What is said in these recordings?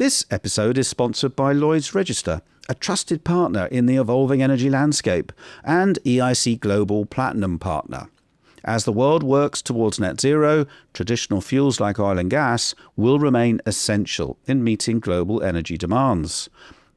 This episode is sponsored by Lloyd's Register, a trusted partner in the evolving energy landscape, and EIC Global Platinum Partner. As the world works towards net zero, traditional fuels like oil and gas will remain essential in meeting global energy demands.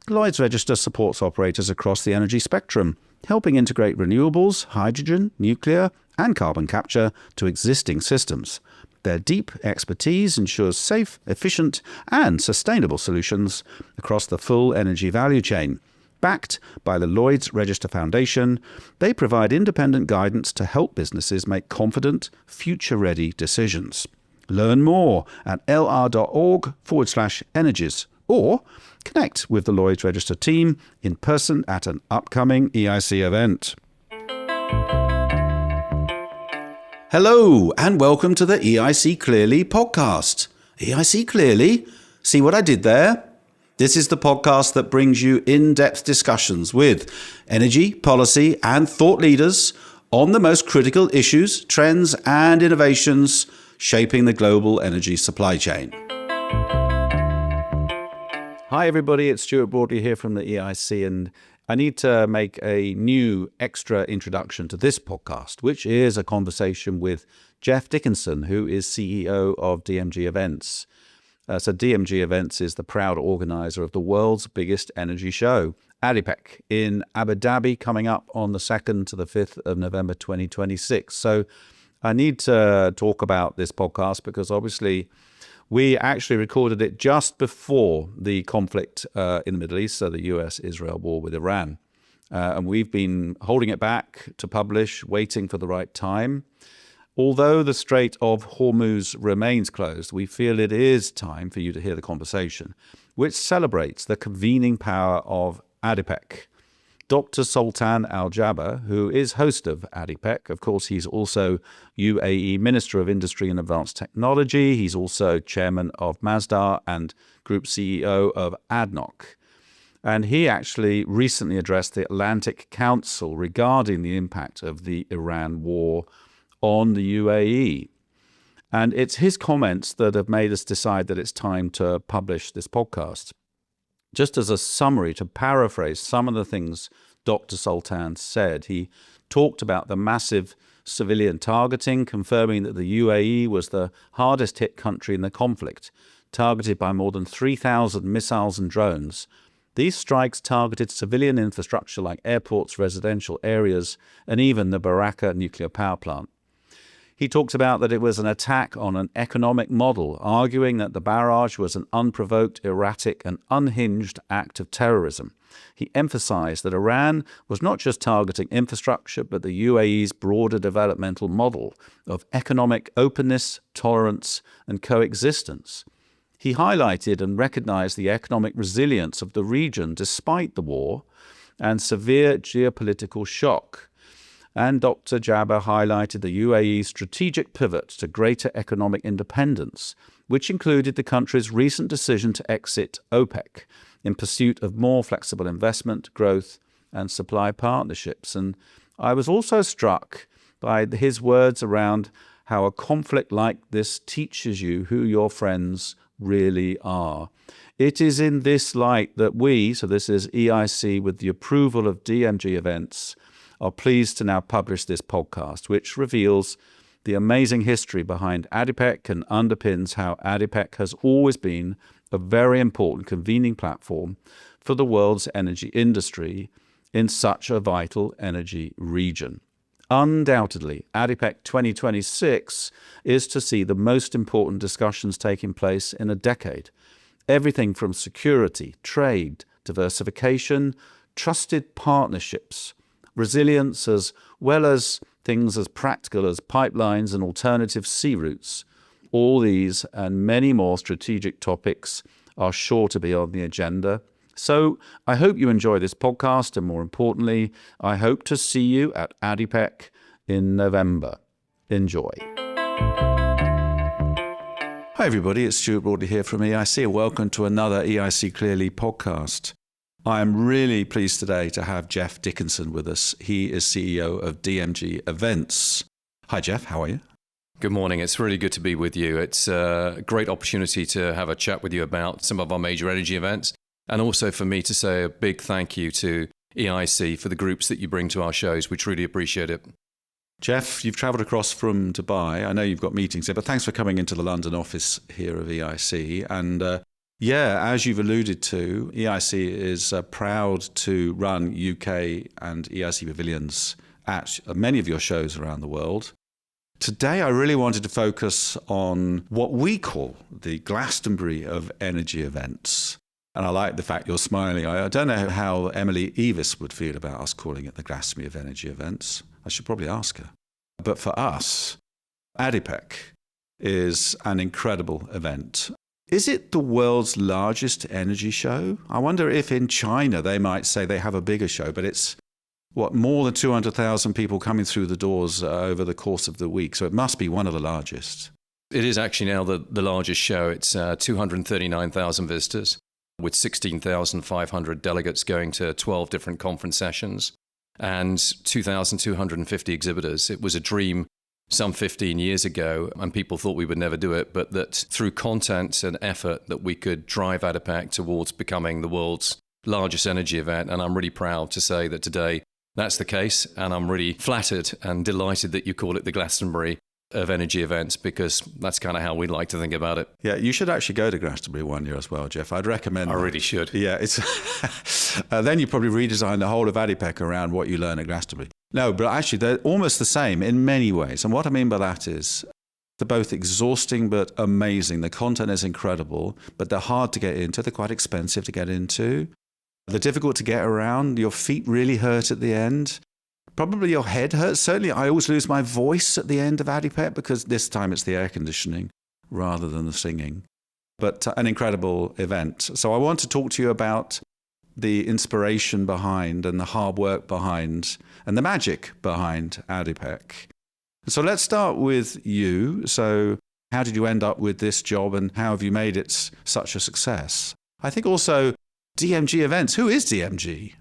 Lloyd's Register supports operators across the energy spectrum, helping integrate renewables, hydrogen, nuclear, and carbon capture to existing systems. Their deep expertise ensures safe, efficient, and sustainable solutions across the full energy value chain. Backed by the Lloyd's Register Foundation, they provide independent guidance to help businesses make confident, future-ready decisions. Learn more at lr.org/energies or connect with the Lloyd's Register team in person at an upcoming EIC event. Hello and welcome to the EIC Clearly podcast. EIC Clearly? See what I did there? This is the podcast that brings you in-depth discussions with energy, policy and thought leaders on the most critical issues, trends and innovations shaping the global energy supply chain. Hi everybody, it's Stuart Broadley here from the EIC, and I need to make a new extra introduction to this podcast, which is a conversation with Geoff Dickinson, who is CEO of DMG Events. So DMG Events is the proud organizer of the world's biggest energy show, ADIPEC, in Abu Dhabi, coming up on the 2nd to the 5th of November 2026. So I need to talk about this podcast because obviously we actually recorded it just before the conflict in the Middle East, so the US-Israel war with Iran. And we've been holding it back to publish, waiting for the right time. Although the Strait of Hormuz remains closed, we feel it is time for you to hear the conversation, which celebrates the convening power of ADIPEC. Dr. Sultan Al-Jaber, who is host of ADIPEC, of course, he's also UAE Minister of Industry and Advanced Technology. He's also chairman of Masdar and Group CEO of ADNOC. And he actually recently addressed the Atlantic Council regarding the impact of the Iran war on the UAE. And it's his comments that have made us decide that it's time to publish this podcast. Just as a summary, to paraphrase some of the things Dr. Sultan said, he talked about the massive civilian targeting, confirming that the UAE was the hardest hit country in the conflict, targeted by more than 3,000 missiles and drones. These strikes targeted civilian infrastructure like airports, residential areas, and even the Baraka nuclear power plant. He talks about that it was an attack on an economic model, arguing that the barrage was an unprovoked, erratic and unhinged act of terrorism. He emphasized that Iran was not just targeting infrastructure, but the UAE's broader developmental model of economic openness, tolerance and coexistence. He highlighted and recognized the economic resilience of the region despite the war and severe geopolitical shock. And Dr. Jaber highlighted the UAE's strategic pivot to greater economic independence, which included the country's recent decision to exit OPEC in pursuit of more flexible investment, growth, and supply partnerships. And I was also struck by his words around how a conflict like this teaches you who your friends really are. It is in this light that we, so this is EIC with the approval of DMG Events, are pleased to now publish this podcast, which reveals the amazing history behind ADIPEC and underpins how ADIPEC has always been a very important convening platform for the world's energy industry in such a vital energy region. Undoubtedly, ADIPEC 2026 is to see the most important discussions taking place in a decade. Everything from security, trade, diversification, trusted partnerships, resilience, as well as things as practical as pipelines and alternative sea routes. All these and many more strategic topics are sure to be on the agenda. So I hope you enjoy this podcast, and more importantly, I hope to see you at ADIPEC in November. Enjoy. Hi everybody, it's Stuart Broadley here from EIC, and welcome to another EIC Clearly podcast. I am really pleased today to have Geoff Dickinson with us. He is CEO of DMG Events. Hi, Geoff. How are you? Good morning. It's really good to be with you. It's a great opportunity to have a chat with you about some of our major energy events, and also for me to say a big thank you to EIC for the groups that you bring to our shows. We truly appreciate it. Geoff, you've travelled across from Dubai. I know you've got meetings there, but thanks for coming into the London office here of EIC. And as you've alluded to, EIC is proud to run UK and EIC pavilions at many of your shows around the world. Today, I really wanted to focus on what we call the Glastonbury of energy events. And I like the fact you're smiling. I don't know how Emily Evis would feel about us calling it the Glastonbury of energy events. I should probably ask her. But for us, ADIPEC is an incredible event. Is it the world's largest energy show? I wonder if in China they might say they have a bigger show, but it's more than 200,000 people coming through the doors over the course of the week. So it must be one of the largest. It is actually now the largest show. It's 239,000 visitors with 16,500 delegates going to 12 different conference sessions and 2,250 exhibitors. It was a dream some 15 years ago, and people thought we would never do it, but that through content and effort that we could drive ADIPEC towards becoming the world's largest energy event. And I'm really proud to say that today that's the case, and I'm really flattered and delighted that you call it the Glastonbury of energy events, because that's kind of how we like to think about it. Yeah, you should actually go to Glastonbury one year as well, Geoff. I'd recommend I really should. Yeah, it's then you probably redesign the whole of ADIPEC around what you learn at Glastonbury. No, but actually they're almost the same in many ways. And what I mean by that is they're both exhausting but amazing. The content is incredible, but they're hard to get into. They're quite expensive to get into. They're difficult to get around. Your feet really hurt at the end. Probably your head hurts. Certainly, I always lose my voice at the end of ADIPEC because this time it's the air conditioning rather than the singing. But an incredible event. So I want to talk to you about the inspiration behind and the hard work behind and the magic behind ADIPEC. So let's start with you. So how did you end up with this job and how have you made it such a success? I think also DMG Events. Who is DMG?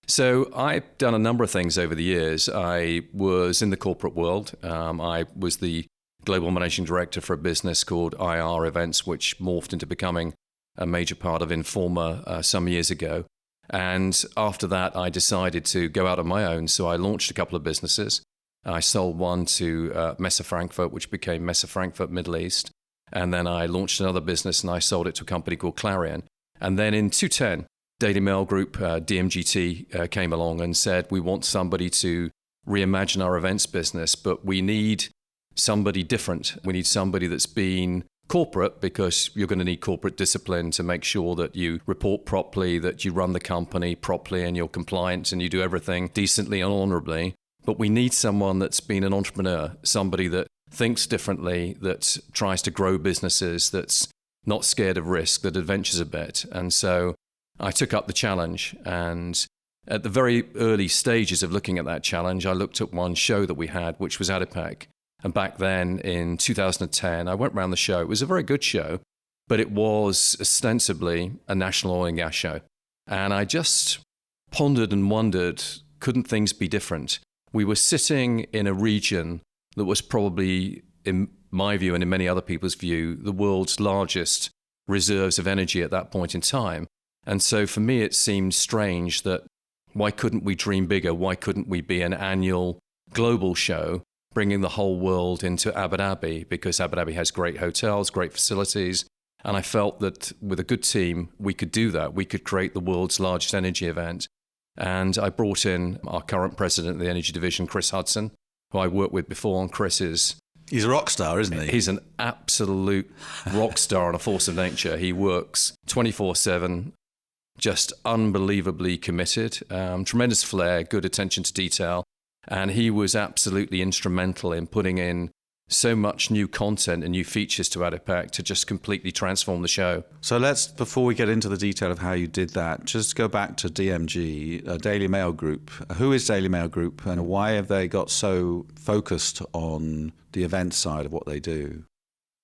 So I've done a number of things over the years. I was in the corporate world. I was the global managing director for a business called IR Events, which morphed into becoming a major part of Informa some years ago. And after that, I decided to go out on my own. So I launched a couple of businesses. I sold one to Messe Frankfurt, which became Messe Frankfurt Middle East. And then I launched another business and I sold it to a company called Clarion. And then in 2010, Daily Mail Group, DMGT, came along and said, we want somebody to reimagine our events business, but we need somebody different. We need somebody that's been corporate, because you're going to need corporate discipline to make sure that you report properly, that you run the company properly and you're compliant and you do everything decently and honorably. But we need someone that's been an entrepreneur, somebody that thinks differently, that tries to grow businesses, that's not scared of risk, that adventures a bit. And so I took up the challenge, and at the very early stages of looking at that challenge, I looked at one show that we had, which was ADIPEC. And back then in 2010, I went around the show. It was a very good show, but it was ostensibly a national oil and gas show. And I just pondered and wondered, couldn't things be different? We were sitting in a region that was probably, in my view and in many other people's view, the world's largest reserves of energy at that point in time. And so for me, it seemed strange that why couldn't we dream bigger? Why couldn't we be an annual global show, bringing the whole world into Abu Dhabi? Because Abu Dhabi has great hotels, great facilities. And I felt that with a good team, we could do that. We could create the world's largest energy event. And I brought in our current president of the energy division, Chris Hudson, who I worked with before. And Chris is... He's a rock star, isn't he? He's an absolute rock star and a force of nature. He works 24/7, just unbelievably committed, tremendous flair, good attention to detail. And he was absolutely instrumental in putting in so much new content and new features to ADIPEC to just completely transform the show. So let's, before we get into the detail of how you did that, just go back to DMG, Daily Mail Group. Who is Daily Mail Group and why have they got so focused on the event side of what they do?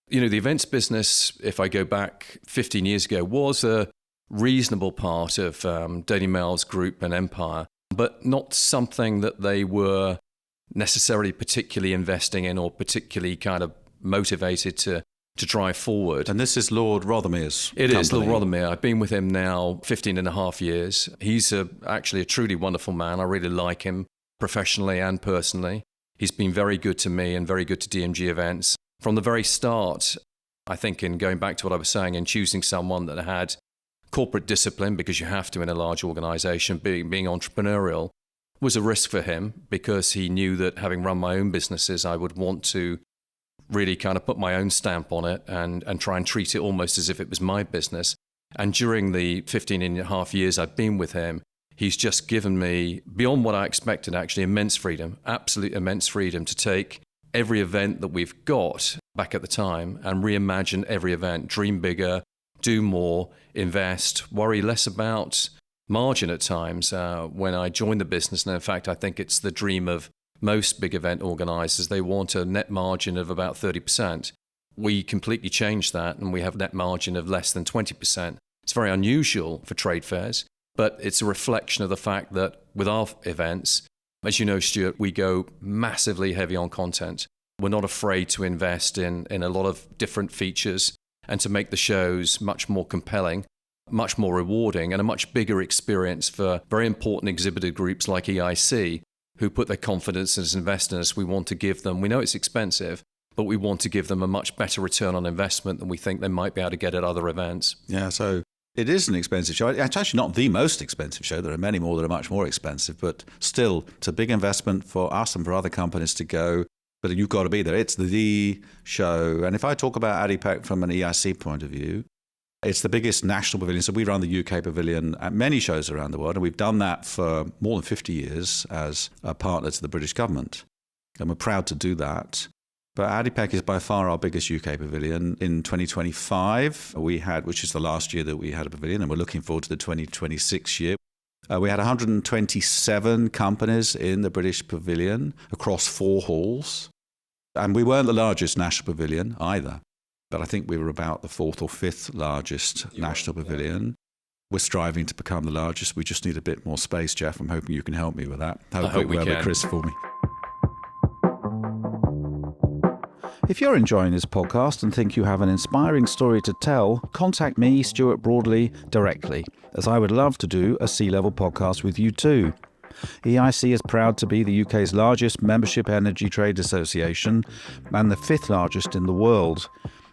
You know, the events business, if I go back 15 years ago, was a reasonable part of Daily Mail's group and empire, but not something that they were necessarily particularly investing in or particularly kind of motivated to drive forward. And this is Lord Rothermere's It company. is Lord Rothermere. I've been with him now 15 and a half years. He's actually a truly wonderful man. I really like him professionally and personally. He's been very good to me and very good to DMG Events. From the very start, I think in going back to what I was saying, in choosing someone that had corporate discipline, because you have to in a large organization, being entrepreneurial, was a risk for him because he knew that having run my own businesses, I would want to really kind of put my own stamp on it and try and treat it almost as if it was my business. And during the 15 and a half years I've been with him, he's just given me, beyond what I expected, actually immense freedom, absolute immense freedom to take every event that we've got back at the time and reimagine every event, dream bigger, do more, invest, worry less about margin at times. When I joined the business, and in fact, I think it's the dream of most big event organizers, they want a net margin of about 30%. We completely changed that and we have a net margin of less than 20%. It's very unusual for trade fairs, but it's a reflection of the fact that with our events, as you know, Stuart, we go massively heavy on content. We're not afraid to invest in a lot of different features and to make the shows much more compelling, much more rewarding, and a much bigger experience for very important exhibitor groups like EIC, who put their confidence as investors. We want to give them, we know it's expensive, but we want to give them a much better return on investment than we think they might be able to get at other events. Yeah, so it is an expensive show. It's actually not the most expensive show. There are many more that are much more expensive, but still, it's a big investment for us and for other companies to go. But you've got to be there. It's the show. And if I talk about ADIPEC from an EIC point of view, it's the biggest national pavilion. So we run the UK pavilion at many shows around the world, and we've done that for more than 50 years as a partner to the British government. And we're proud to do that. But ADIPEC is by far our biggest UK pavilion. In 2025, we had, which is the last year that we had a pavilion, and we're looking forward to the 2026 year. We had 127 companies in the British pavilion across 4 halls. And we weren't the largest national pavilion either. But I think we were about the 4th or 5th largest national pavilion. We're striving to become the largest. We just need a bit more space, Geoff. I'm hoping you can help me with that. I hope we can. Chris for me. If you're enjoying this podcast and think you have an inspiring story to tell, contact me, Stuart Broadley, directly, as I would love to do a C-level podcast with you too. EIC is proud to be the UK's largest membership energy trade association and the 5th largest in the world.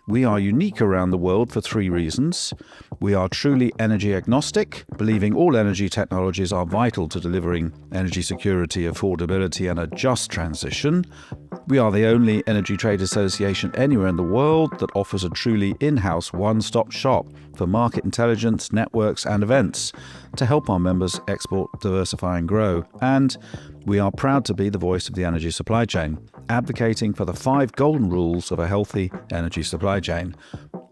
We are unique around the world for 3 reasons. We are truly energy agnostic, believing all energy technologies are vital to delivering energy security, affordability, and a just transition. We are the only energy trade association anywhere in the world that offers a truly in-house one-stop shop for market intelligence, networks, and events to help our members export, diversify, and grow. And we are proud to be the voice of the energy supply chain, advocating for the 5 golden rules of a healthy energy supply chain.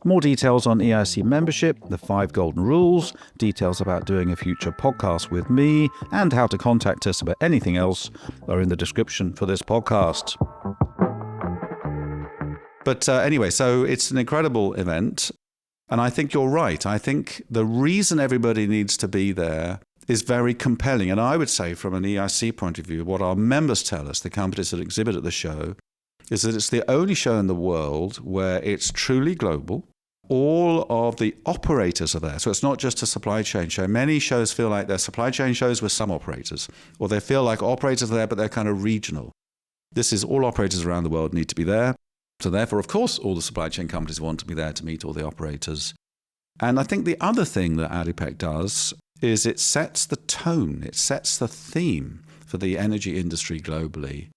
More details on EIC membership, the 5 golden rules, details about doing a future podcast with me, and how to contact us about anything else are in the description for this podcast. But anyway, so it's an incredible event. And I think you're right. I think the reason everybody needs to be there is very compelling. And I would say from an EIC point of view, what our members tell us, the companies that exhibit at the show, is that it's the only show in the world where it's truly global. All of the operators are there. So it's not just a supply chain show. Many shows feel like they're supply chain shows with some operators, or they feel like operators are there, but they're kind of regional. This is all operators around the world need to be there. So therefore, of course, all the supply chain companies want to be there to meet all the operators. And I think the other thing that ADIPEC does is it sets the tone, it sets the theme for the energy industry globally.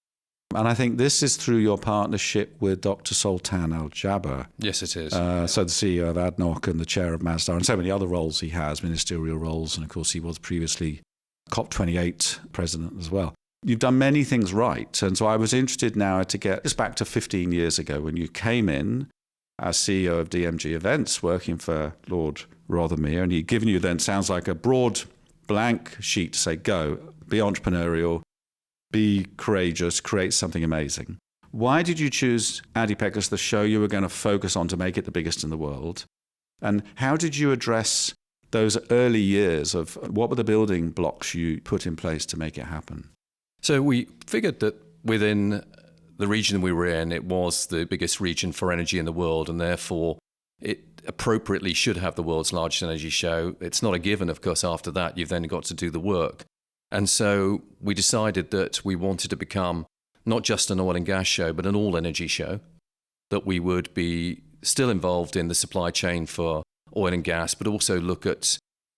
And I think this is through your partnership with Dr. Sultan Al-Jaber. Yes, it is. So the CEO of ADNOC and the chair of Masdar, and so many other roles he has, ministerial roles. And of course, he was previously COP28 president as well. You've done many things right. And so I was interested now to get this back to 15 years ago when you came in as CEO of DMG Events, working for Lord Rothermere. And he'd given you then, sounds like a broad blank sheet to say, go, be entrepreneurial, be courageous, create something amazing. Why did you choose ADIPEC as the show you were going to focus on to make it the biggest in the world? And how did you address those early years of what were the building blocks you put in place to make it happen? So we figured that within the region we were in, it was the biggest region for energy in the world, and therefore it appropriately should have the world's largest energy show. It's not a given, of course. After that, you've then got to do the work. And so we decided that we wanted to become not just an oil and gas show, but an all energy show, that we would be still involved in the supply chain for oil and gas, but also look at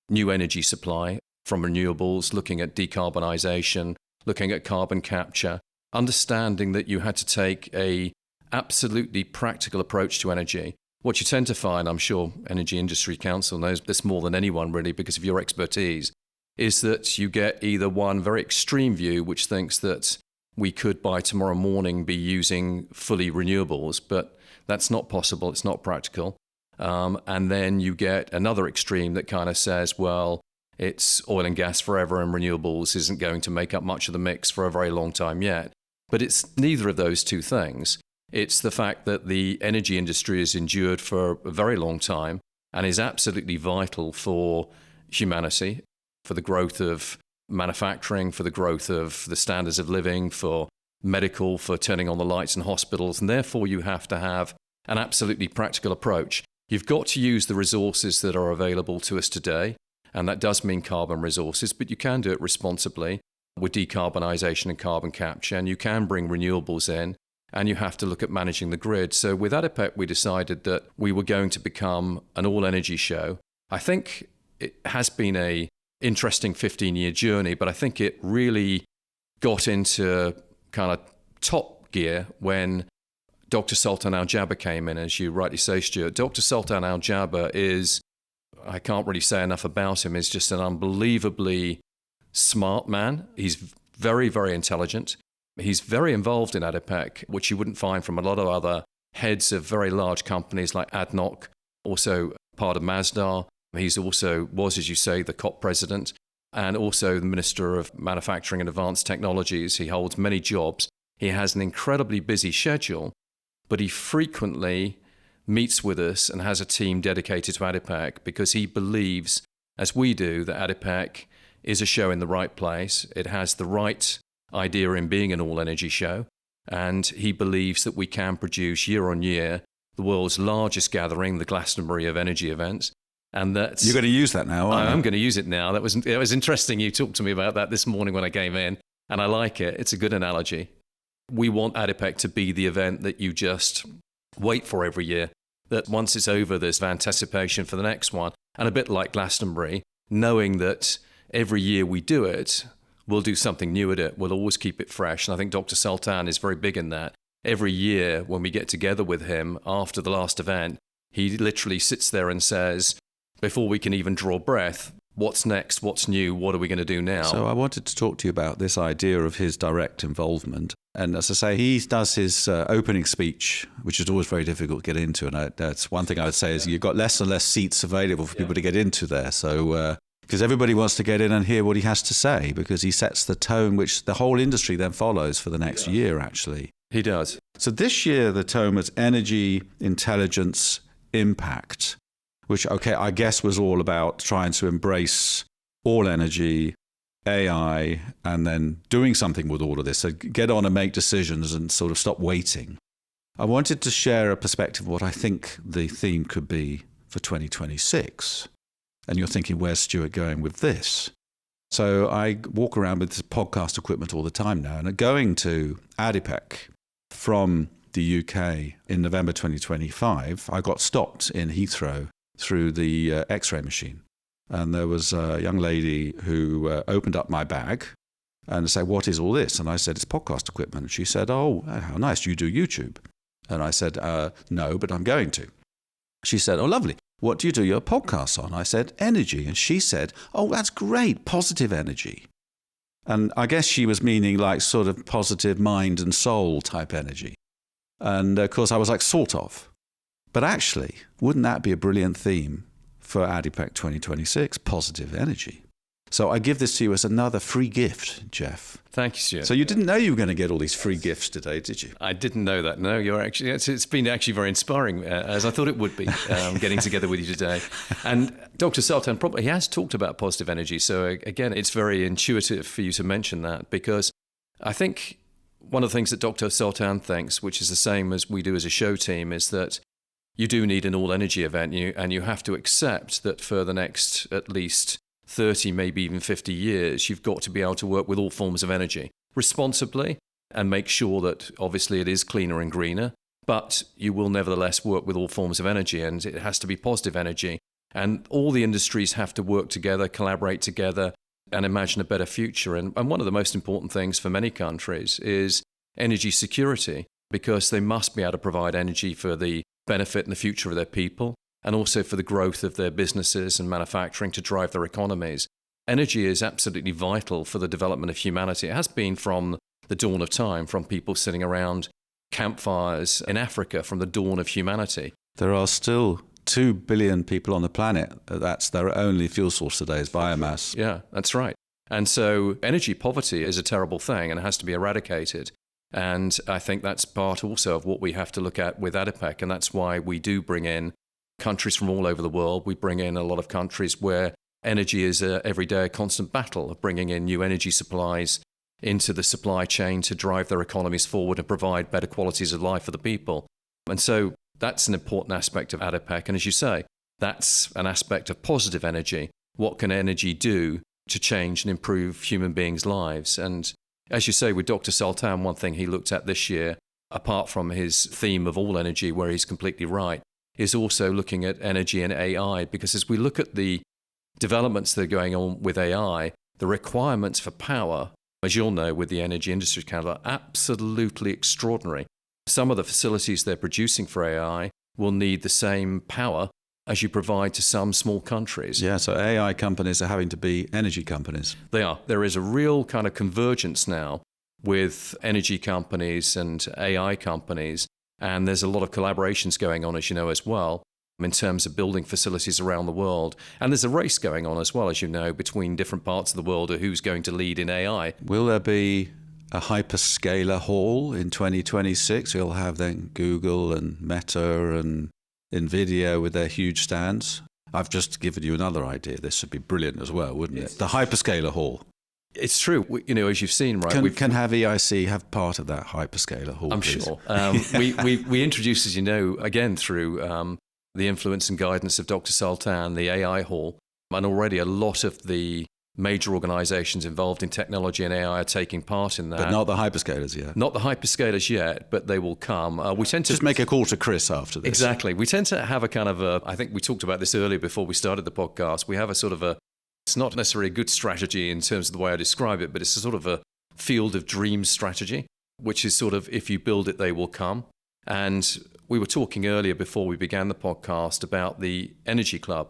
new energy supply from renewables, looking at decarbonisation, looking at carbon capture, understanding that you had to take a absolutely practical approach to energy. What you tend to find, I'm sure Energy Industry Council knows this more than anyone really because of your expertise, is that you get either one very extreme view which thinks that we could by tomorrow morning be using fully renewables, but that's not possible, it's not practical. And then you get another extreme that kind of says, well, it's oil and gas forever and renewables isn't going to make up much of the mix for a very long time yet. But it's neither of those two things. It's the fact that the energy industry has endured for a very long time and is absolutely vital for humanity, for the growth of manufacturing, for the growth of the standards of living, for medical, for turning on the lights in hospitals. And therefore, you have to have an absolutely practical approach. You've got to use the resources that are available to us today. And that does mean carbon resources, but you can do it responsibly with decarbonisation and carbon capture. And you can bring renewables in. And you have to look at managing the grid. So with ADIPEC, we decided that we were going to become an all-energy show. I think it has been a interesting 15-year journey, but I think it really got into kind of top gear when Dr. Sultan Al-Jaber came in, as you rightly say, Stuart. Dr. Sultan Al-Jaber is, I can't really say enough about him, is just an unbelievably smart man. He's very, very intelligent. He's very involved in ADIPEC, which you wouldn't find from a lot of other heads of very large companies like ADNOC, also part of Masdar. He's also was, as you say, the COP president and also the Minister of Manufacturing and Advanced Technologies. He holds many jobs. He has an incredibly busy schedule, but he frequently meets with us and has a team dedicated to ADIPEC because he believes, as we do, that ADIPEC is a show in the right place. It has the right idea in being an all-energy show, and he believes that we can produce year on year the world's largest gathering, the Glastonbury of energy events, and that's... You're going to use that now, aren't you? I'm going to use it now. It was interesting. You talked to me about that this morning when I came in, and I like it. It's a good analogy. We want ADIPEC to be the event that you just wait for every year, that once it's over, there's anticipation for the next one, and a bit like Glastonbury, knowing that every year we do it, we'll do something new at it. We'll always keep it fresh. And I think Dr. Sultan is very big in that. Every year when we get together with him after the last event, he literally sits there and says, before we can even draw breath, what's next? What's new? What are we going to do now? So I wanted to talk to you about this idea of his direct involvement. And as I say, he does his opening speech, which is always very difficult to get into. And that's one thing I would say is you've got less and less seats available for people to get into there. So... because everybody wants to get in and hear what he has to say, because he sets the tone which the whole industry then follows for the next year, actually. He does. So this year, the tone was energy, intelligence, impact, which, okay, I guess was all about trying to embrace all energy, AI, and then doing something with all of this. So get on and make decisions and sort of stop waiting. I wanted to share a perspective of what I think the theme could be for 2026. And you're thinking, where's Stuart going with this? So I walk around with this podcast equipment all the time now. And going to ADIPEC from the UK in November 2025, I got stopped in Heathrow through the X-ray machine. And there was a young lady who opened up my bag and said, what is all this? And I said, it's podcast equipment. And she said, oh, how nice. You do YouTube? And I said, no, but I'm going to. She said, oh, lovely. What do you do your podcasts on? I said, energy. And she said, oh, that's great, positive energy. And I guess she was meaning like sort of positive mind and soul type energy. And of course, I was like, sort of. But actually, wouldn't that be a brilliant theme for ADIPEC 2026, positive energy? So I give this to you as another free gift, Geoff. Thank you, Stuart. So you didn't know you were going to get all these free gifts today, did you? I didn't know that. No, you're actually. It's been actually very inspiring, as I thought it would be, getting together with you today. And Dr. Sultan probably he has talked about positive energy. So again, it's very intuitive for you to mention that because I think one of the things that Dr. Sultan thinks, which is the same as we do as a show team, is that you do need an all-energy event, and you have to accept that for the next at least 30, maybe even 50 years, you've got to be able to work with all forms of energy responsibly and make sure that obviously it is cleaner and greener, but you will nevertheless work with all forms of energy, and it has to be positive energy. And all the industries have to work together, collaborate together, and imagine a better future. And one of the most important things for many countries is energy security, because they must be able to provide energy for the benefit and the future of their people, and also for the growth of their businesses and manufacturing to drive their economies. Energy is absolutely vital for the development of humanity. It has been from the dawn of time, from people sitting around campfires in Africa, from the dawn of humanity. There are still 2 billion people on the planet. That's their only fuel source today is biomass. Yeah, that's right. And so energy poverty is a terrible thing and it has to be eradicated. And I think that's part also of what we have to look at with ADIPEC. And that's why we do bring in countries from all over the world. We bring in a lot of countries where energy is every day a constant battle of bringing in new energy supplies into the supply chain to drive their economies forward and provide better qualities of life for the people. And so that's an important aspect of ADIPEC. And as you say, that's an aspect of positive energy. What can energy do to change and improve human beings' lives? And as you say, with Dr. Sultan, one thing he looked at this year, apart from his theme of all energy, where he's completely right, is also looking at energy and AI. Because as we look at the developments that are going on with AI, the requirements for power, as you'll know, with the energy industry, are absolutely extraordinary. Some of the facilities they're producing for AI will need the same power as you provide to some small countries. Yeah, so AI companies are having to be energy companies. They are. There is a real kind of convergence now with energy companies and AI companies, and there's a lot of collaborations going on, as you know, as well, in terms of building facilities around the world. And there's a race going on as well, as you know, between different parts of the world of who's going to lead in AI. Will there be a hyperscaler hall in 2026? You'll have then Google and Meta and NVIDIA with their huge stands. I've just given you another idea. This would be brilliant as well, wouldn't it? The hyperscaler hall. It's true. You know, as you've seen, right? Can have EIC have part of that hyperscaler hall, I'm please? sure. We introduced, as you know, again through the influence and guidance of Dr. Sultan, the AI hall, and already a lot of the major organizations involved in technology and AI are taking part in that. But not the hyperscalers yet. Not the hyperscalers yet, but they will come. We tend to just make a call to Chris after this. Exactly. We tend to have a kind of a, I think we talked about this earlier before we started the podcast, we have a sort of a, it's not necessarily a good strategy in terms of the way I describe it, but it's a sort of a field of dreams strategy, which is sort of, if you build it, they will come. And we were talking earlier before we began the podcast about the Energy Club.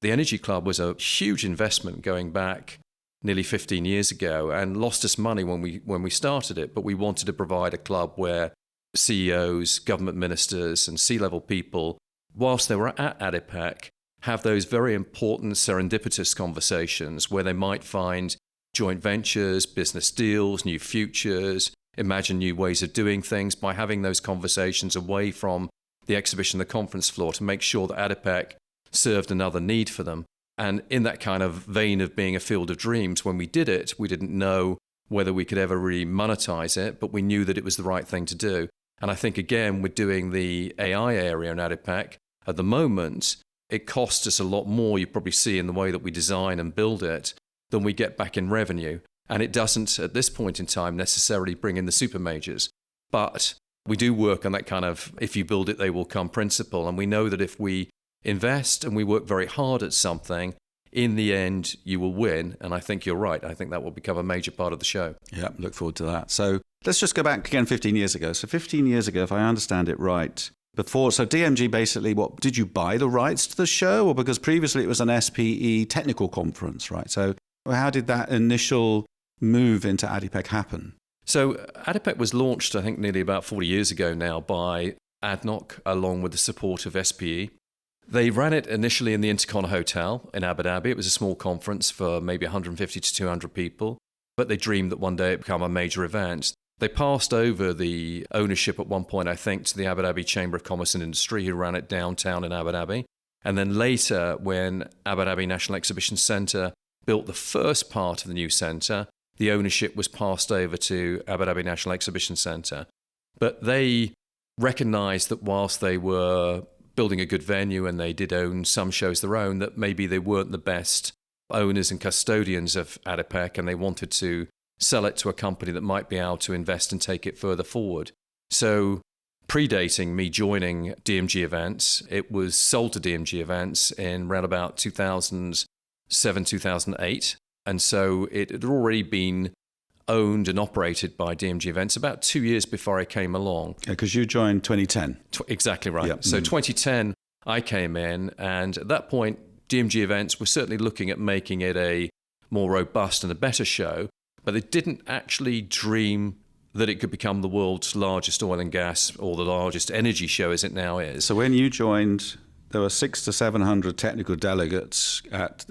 The Energy Club was a huge investment going back nearly 15 years ago and lost us money when we started it. But we wanted to provide a club where CEOs, government ministers and C-level people, whilst they were at ADIPEC, have those very important serendipitous conversations where they might find joint ventures, business deals, new futures, imagine new ways of doing things by having those conversations away from the exhibition, the conference floor, to make sure that ADIPEC served another need for them. And in that kind of vein of being a field of dreams, when we did it, we didn't know whether we could ever really monetize it, but we knew that it was the right thing to do. And I think, again, we're doing the AI area in ADIPEC. At the moment, it costs us a lot more, you probably see in the way that we design and build it, than we get back in revenue. And it doesn't, at this point in time, necessarily bring in the super majors. But we do work on that kind of, if you build it, they will come principle. And we know that if we invest and we work very hard at something, in the end, you will win. And I think you're right. I think that will become a major part of the show. Yeah, look forward to that. So let's just go back again 15 years ago. So 15 years ago, if I understand it right, so DMG basically, what, did you buy the rights to the show? Or because previously it was an SPE technical conference, right? So how did that initial move into ADIPEC happen? So ADIPEC was launched, I think, nearly about 40 years ago now by ADNOC, along with the support of SPE. They ran it initially in the Intercon Hotel in Abu Dhabi. It was a small conference for maybe 150 to 200 people, but they dreamed that one day it would become a major event. They passed over the ownership at one point, I think, to the Abu Dhabi Chamber of Commerce and Industry, who ran it downtown in Abu Dhabi. And then later, when Abu Dhabi National Exhibition Centre built the first part of the new centre, the ownership was passed over to Abu Dhabi National Exhibition Centre. But they recognised that whilst they were building a good venue and they did own some shows their own, that maybe they weren't the best owners and custodians of ADIPEC, and they wanted to sell it to a company that might be able to invest and take it further forward. So predating me joining DMG Events, it was sold to DMG Events in around about 2007, 2008. And so it had already been owned and operated by DMG Events about 2 years before I came along. Because you joined 2010. Exactly right. Yep. So 2010, I came in, and at that point, DMG Events were certainly looking at making it a more robust and a better show, but they didn't actually dream that it could become the world's largest oil and gas or the largest energy show as it now is. So when you joined, there were 600 to 700 technical delegates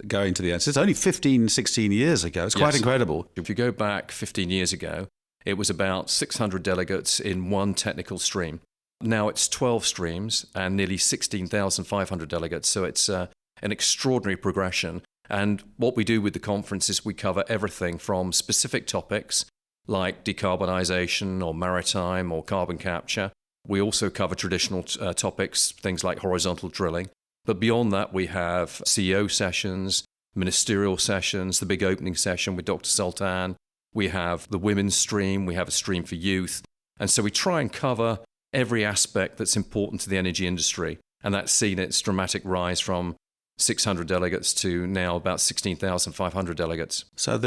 going to the events. It's only 15, 16 years ago. It's quite incredible. If you go back 15 years ago, it was about 600 delegates in one technical stream. Now it's 12 streams and nearly 16,500 delegates. So it's an extraordinary progression. And what we do with the conference is we cover everything from specific topics like decarbonisation or maritime or carbon capture. We also cover traditional topics, things like horizontal drilling. But beyond that, we have CEO sessions, ministerial sessions, the big opening session with Dr. Sultan. We have the women's stream. We have a stream for youth. And so we try and cover every aspect that's important to the energy industry. And that's seen its dramatic rise from 600 delegates to now about 16,500 delegates. So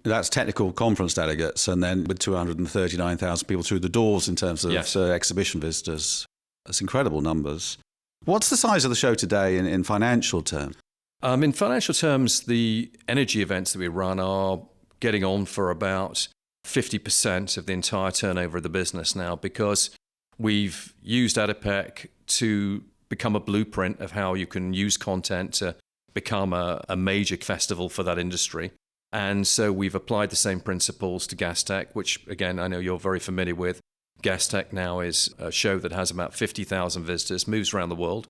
that's technical conference delegates, and then with 239,000 people through the doors in terms of exhibition visitors. That's incredible numbers. What's the size of the show today in financial terms? In financial terms, the energy events that we run are getting on for about 50% of the entire turnover of the business now, because we've used ADIPEC to become a blueprint of how you can use content to become a major festival for that industry. And so we've applied the same principles to Gastech, which, again, I know you're very familiar with. Gastech now is a show that has about 50,000 visitors, moves around the world,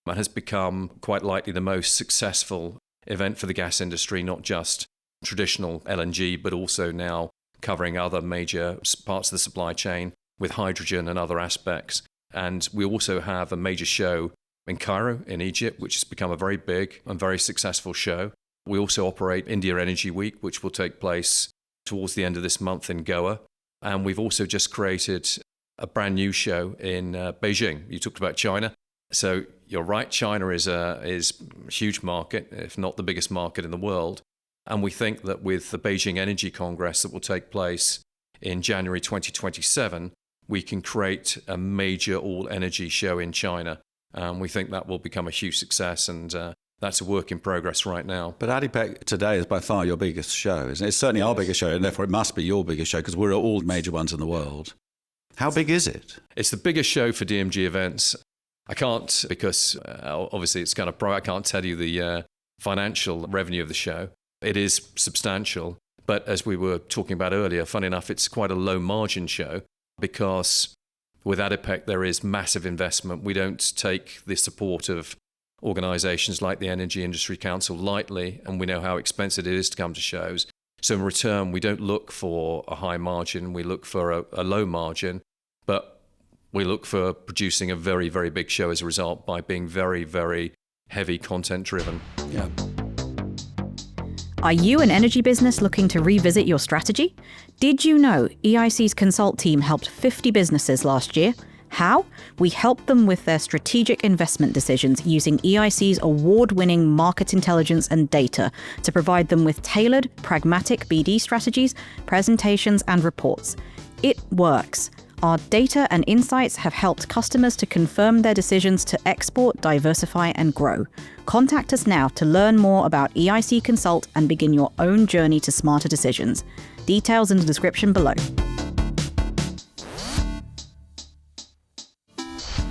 and has become quite likely the most successful event for the gas industry, not just traditional LNG, but also now covering other major parts of the supply chain with hydrogen and other aspects. And we also have a major show in Cairo, in Egypt, which has become a very big and very successful show. We also operate India Energy Week, which will take place towards the end of this month in Goa. And we've also just created a brand new show in Beijing. You talked about China. So you're right, China is a huge market, if not the biggest market in the world. And we think that with the Beijing Energy Congress that will take place in January 2027, we can create a major all-energy show in China. We think that will become a huge success, and that's a work in progress right now. But ADIPEC today is by far your biggest show, isn't it? It's certainly our biggest show, and therefore it must be your biggest show, because we're all major ones in the world. How big is it? It's the biggest show for DMG Events. I can't, because obviously it's kind of I can't tell you the financial revenue of the show. It is substantial, but as we were talking about earlier, funny enough, it's quite a low-margin show, because with ADIPEC, there is massive investment. We don't take the support of organisations like the Energy Industry Council lightly, and we know how expensive it is to come to shows. So in return, we don't look for a high margin. We look for a low margin, but we look for producing a very, very big show as a result by being very, very heavy content driven. Yeah. Are you an energy business looking to revisit your strategy? Did you know EIC's Consult team helped 50 businesses last year? How? We helped them with their strategic investment decisions using EIC's award-winning market intelligence and data to provide them with tailored, pragmatic BD strategies, presentations, and reports. It works. Our data and insights have helped customers to confirm their decisions to export, diversify, and grow. Contact us now to learn more about EIC Consult and begin your own journey to smarter decisions. Details in the description below.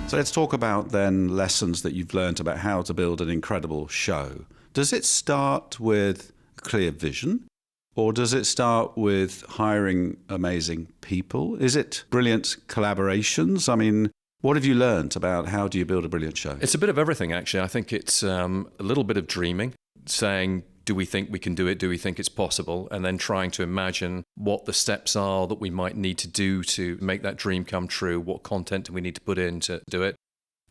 So let's talk about then lessons that you've learned about how to build an incredible show. Does it start with a clear vision? Or does it start with hiring amazing people? Is it brilliant collaborations? I mean, what have you learned about how do you build a brilliant show? It's a bit of everything, actually. I think it's a little bit of dreaming, saying, Do we think we can do it? Do we think it's possible? And then trying to imagine what the steps are that we might need to do to make that dream come true. What content do we need to put in to do it?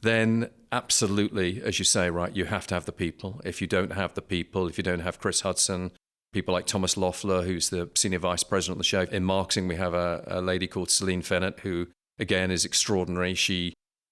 Then absolutely, as you say, right, you have to have the people. If you don't have the people, if you don't have Chris Hudson, people like Thomas Loeffler, who's the senior vice president of the show. In marketing, we have a lady called Celine Fennett, who, again, is extraordinary.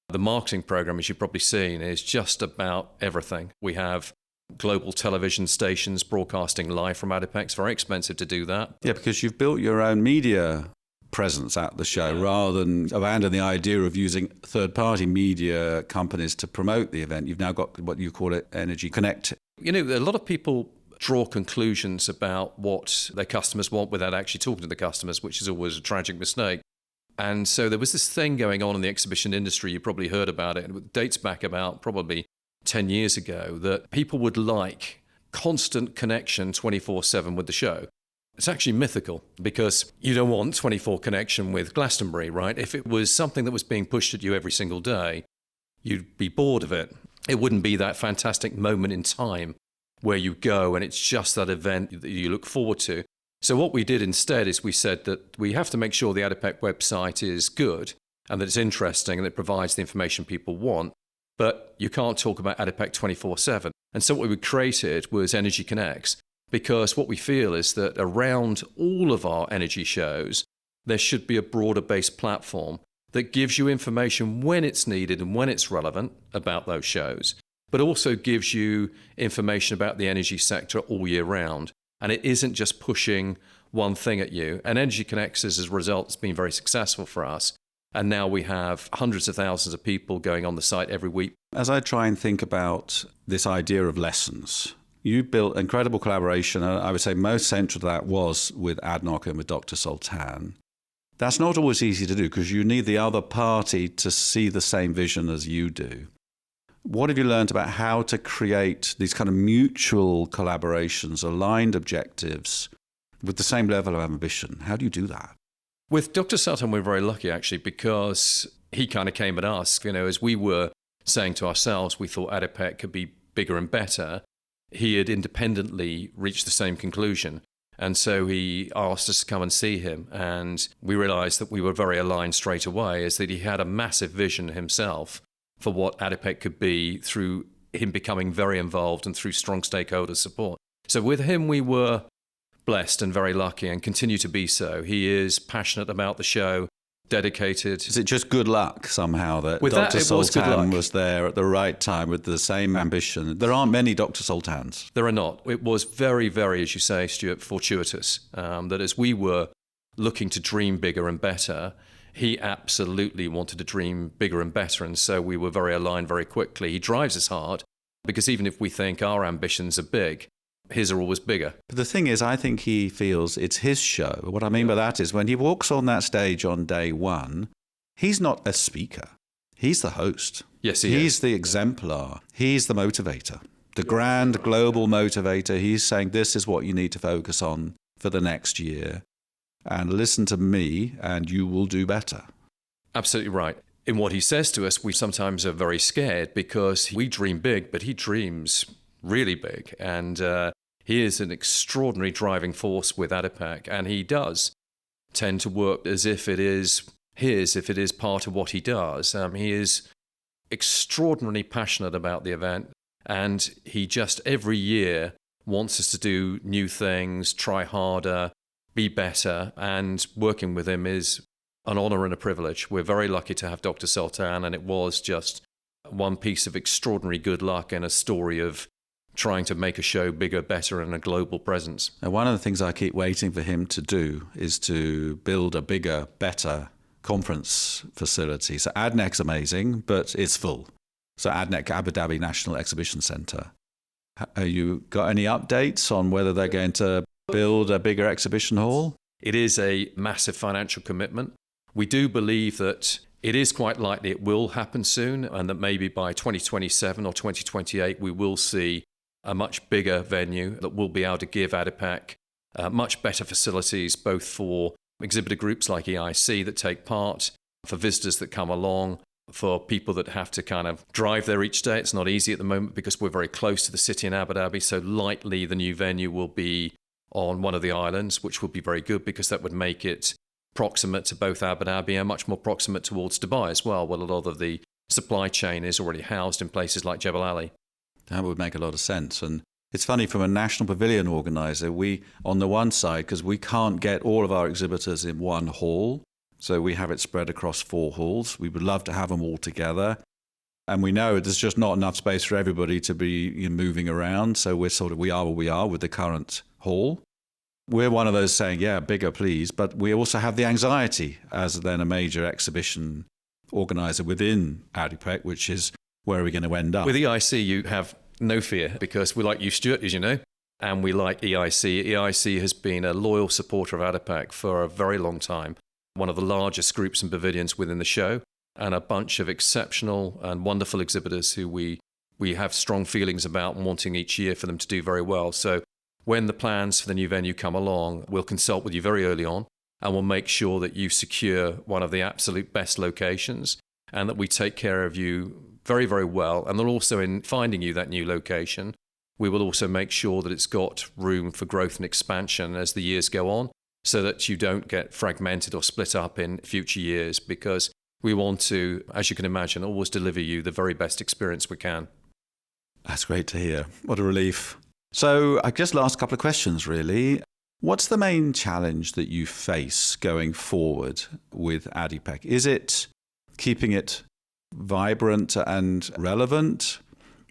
The marketing program, as you've probably seen, is just about everything. We have global television stations broadcasting live from ADIPEC. It's very expensive to do that. Yeah, because you've built your own media presence at the show rather than abandon the idea of using third-party media companies to promote the event. You've now got what you call it Energy Connect. You know, a lot of people draw conclusions about what their customers want without actually talking to the customers, which is always a tragic mistake. And so there was this thing going on in the exhibition industry, you probably heard about it, and it dates back about probably 10 years ago, that people would like constant connection 24/7 with the show. It's actually mythical because you don't want 24 connection with Glastonbury, right? If it was something that was being pushed at you every single day, you'd be bored of it. It wouldn't be that fantastic moment in time where you go and it's just that event that you look forward to. So what we did instead is we said that we have to make sure the ADIPEC website is good and that it's interesting and that it provides the information people want, but you can't talk about ADIPEC 24/7. And so what we created was Energy Connects, because what we feel is that around all of our energy shows, there should be a broader based platform that gives you information when it's needed and when it's relevant about those shows, but also gives you information about the energy sector all year round. And it isn't just pushing one thing at you. And Energy Connects, as a result, has been very successful for us. And now we have hundreds of thousands of people going on the site every week. As I try and think about this idea of lessons, you built incredible collaboration. And I would say most central to that was with ADNOC and with Dr. Sultan. That's not always easy to do because you need the other party to see the same vision as you do. What have you learned about how to create these kind of mutual collaborations, aligned objectives with the same level of ambition? How do you do that? With Dr. Sultan, we're very lucky, actually, because he kind of came at us. You know, as we were saying to ourselves, we thought ADIPEC could be bigger and better. He had independently reached the same conclusion. And so he asked us to come and see him. And we realized that we were very aligned straight away, is that he had a massive vision himself for what ADIPEC could be through him becoming very involved and through strong stakeholder support. So with him, we were blessed and very lucky and continue to be so. He is passionate about the show, dedicated. Is it just good luck somehow that with Dr. that, Sultan was there at the right time with the same ambition? There aren't many Dr. Sultans. There are not. It was very, very, as you say, Stuart, fortuitous that as we were looking to dream bigger and better, he absolutely wanted to dream bigger and better. And so we were very aligned very quickly. He drives us hard because even if we think our ambitions are big, his are always bigger. But the thing is, I think he feels it's his show. What I mean by that is when he walks on that stage on day one, he's not a speaker. He's the host. Yes, he is. He's the exemplar. He's the motivator, the grand global motivator. He's saying this is what you need to focus on for the next year. And listen to me and you will do better. Absolutely right. In what he says to us, we sometimes are very scared because we dream big, but he dreams really big. And he is an extraordinary driving force with ADIPEC. And he does tend to work as if it is his, if it is part of what he does. He is extraordinarily passionate about the event. And he just every year wants us to do new things, try harder, be better, and working with him is an honor and a privilege. We're very lucky to have Dr. Sultan, and it was just one piece of extraordinary good luck and a story of trying to make a show bigger, better, and a global presence. And one of the things I keep waiting for him to do is to build a bigger, better conference facility. So ADNEC's amazing, but it's full. So ADNEC, Abu Dhabi National Exhibition Centre. Have you got any updates on whether they're going to build a bigger exhibition hall? It is a massive financial commitment. We do believe that it is quite likely it will happen soon and that maybe by 2027 or 2028 we will see a much bigger venue that will be able to give ADIPEC much better facilities both for exhibitor groups like EIC that take part, for visitors that come along, for people that have to kind of drive there each day. It's not easy at the moment because we're very close to the city in Abu Dhabi. So likely the new venue will be on one of the islands, which would be very good because that would make it proximate to both Abu Dhabi and much more proximate towards Dubai as well, where a lot of the supply chain is already housed in places like Jebel Ali. That would make a lot of sense. And it's funny, from a national pavilion organizer, we, on the one side, because we can't get all of our exhibitors in one hall, so we have it spread across 4 halls. We would love to have them all together. And we know there's just not enough space for everybody to be moving around. So we are where we are with the current hall. We're one of those saying, yeah, bigger please. But we also have the anxiety as then a major exhibition organizer within ADIPEC, which is, where are we going to end up? With EIC, you have no fear because we like you, Stuart, as you know, and we like EIC. EIC has been a loyal supporter of ADIPEC for a very long time, one of the largest groups and pavilions within the show, and a bunch of exceptional and wonderful exhibitors who we have strong feelings about and wanting each year for them to do very well. So when the plans for the new venue come along, we'll consult with you very early on, and we'll make sure that you secure one of the absolute best locations and that we take care of you very, very well. And then also in finding you that new location, we will also make sure that it's got room for growth and expansion as the years go on, so that you don't get fragmented or split up in future years, because we want to, as you can imagine, always deliver you the very best experience we can. That's great to hear. What a relief. So I guess last couple of questions, really. What's the main challenge that you face going forward with ADIPEC? Is it keeping it vibrant and relevant,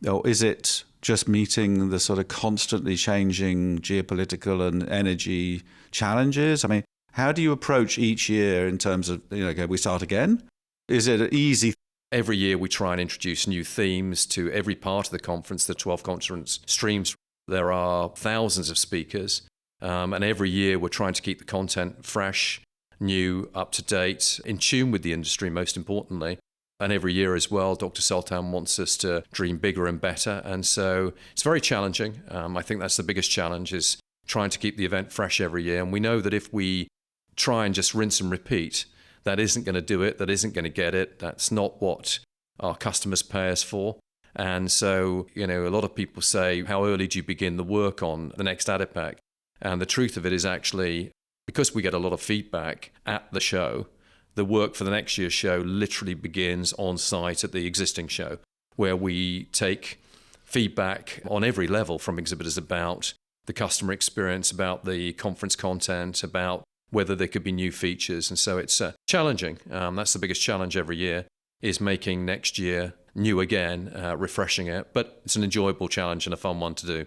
or is it just meeting the sort of constantly changing geopolitical and energy challenges? I mean, how do you approach each year in terms of, okay, we start again? Is it easy? Every year we try and introduce new themes to every part of the conference, the 12 conference streams. There are thousands of speakers, and every year we're trying to keep the content fresh, new, up to date, in tune with the industry, most importantly. And every year as well, Dr. Sultan wants us to dream bigger and better. And so it's very challenging. I think that's the biggest challenge, is trying to keep the event fresh every year. And we know that if we try and just rinse and repeat, that isn't going to do it, that isn't going to get it. That's not what our customers pay us for. And so, a lot of people say, how early do you begin the work on the next ADIPEC? And the truth of it is actually, because we get a lot of feedback at the show, the work for the next year's show literally begins on site at the existing show, where we take feedback on every level from exhibitors about the customer experience, about the conference content, about whether there could be new features. And so it's challenging. That's the biggest challenge every year, is making next year new again, refreshing it. But it's an enjoyable challenge and a fun one to do.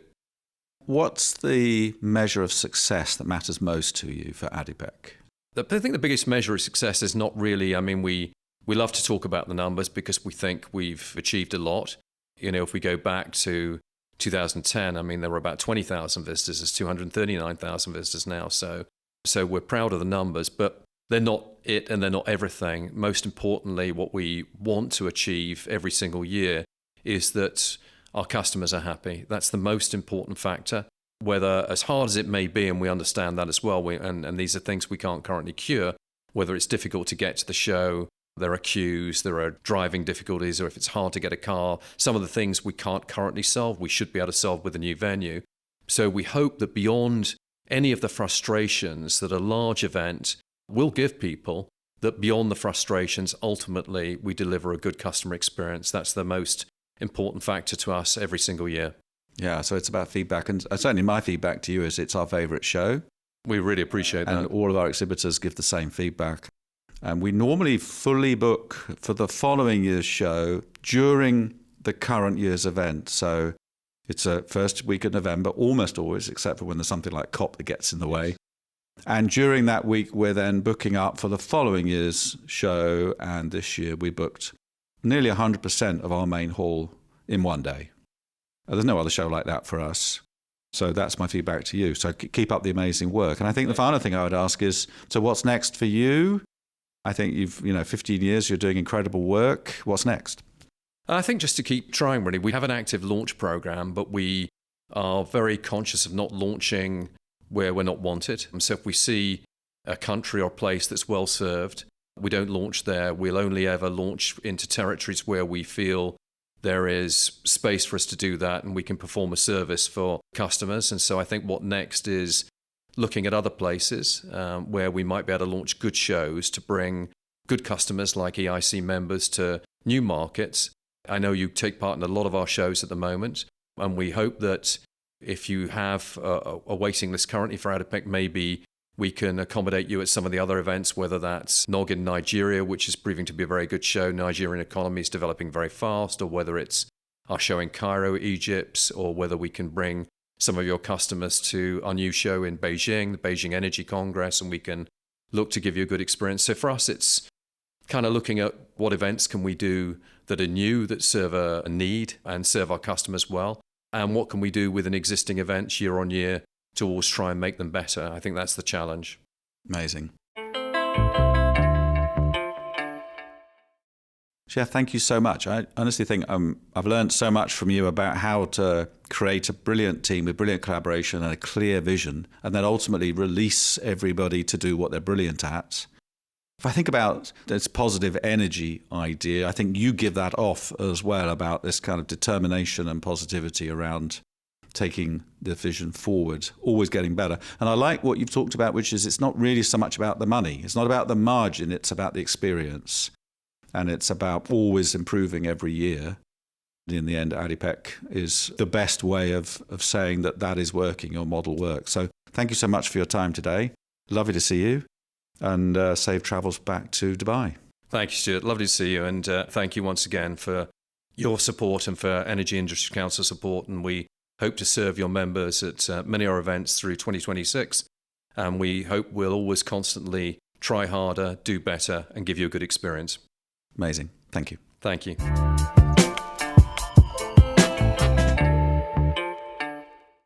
What's the measure of success that matters most to you for ADIPEC? I think the biggest measure of success is not really, we love to talk about the numbers because we think we've achieved a lot. If we go back to 2010, there were about 20,000 visitors. There's 239,000 visitors now. So we're proud of the numbers, but they're not it and they're not everything. Most importantly, what we want to achieve every single year is that our customers are happy. That's the most important factor. Whether, as hard as it may be, and we understand that as well, and these are things we can't currently cure, whether it's difficult to get to the show, there are queues, there are driving difficulties, or if it's hard to get a car, some of the things we can't currently solve, we should be able to solve with a new venue. So we hope that beyond any of the frustrations that a large event will give people, that beyond the frustrations, ultimately we deliver a good customer experience. That's the most important factor to us every single year. Yeah, so it's about feedback. And certainly my feedback to you is it's our favourite show. We really appreciate that. And all of our exhibitors give the same feedback. And we normally fully book for the following year's show during the current year's event. So it's a first week of November, almost always, except for when there's something like COP that gets in the way. And during that week, we're then booking up for the following year's show. And this year we booked nearly 100% of our main hall in one day. There's no other show like that for us. So that's my feedback to you. So keep up the amazing work. And I think the final thing I would ask is, so what's next for you? I think 15 years, you're doing incredible work. What's next? I think just to keep trying, really. We have an active launch program, but we are very conscious of not launching where we're not wanted. So if we see a country or place that's well served, We don't launch there. We'll only ever launch into territories where we feel there is space for us to do that and we can perform a service for customers. And so I think what next is looking at other places where we might be able to launch good shows to bring good customers like EIC members to new markets. I know you take part in a lot of our shows at the moment, and we hope that if you have a waiting list currently for ADIPEC, maybe we can accommodate you at some of the other events, whether that's NOG in Nigeria, which is proving to be a very good show. Nigerian economy is developing very fast, or whether it's our show in Cairo, Egypt, or whether we can bring some of your customers to our new show in Beijing, the Beijing Energy Congress, and we can look to give you a good experience. So for us, it's kind of looking at what events can we do that are new, that serve a need and serve our customers well, and what can we do with an existing event year on year to always try and make them better. I think that's the challenge. Amazing. Geoff, thank you so much. I honestly think I've learned so much from you about how to create a brilliant team with brilliant collaboration and a clear vision, and then ultimately release everybody to do what they're brilliant at. If I think about this positive energy idea, I think you give that off as well, about this kind of determination and positivity around taking the vision forward, always getting better. And I like what you've talked about, which is it's not really so much about the money. It's not about the margin. It's about the experience. And it's about always improving every year. In the end, ADIPEC is the best way of saying that is working, your model works. So thank you so much for your time today. Lovely to see you, and safe travels back to Dubai. Thank you, Stuart. Lovely to see you. And thank you once again for your support and for Energy Industry Council support. And we hope to serve your members at many of our events through 2026. And we hope we'll always constantly try harder, do better, and give you a good experience. Amazing. Thank you. Thank you.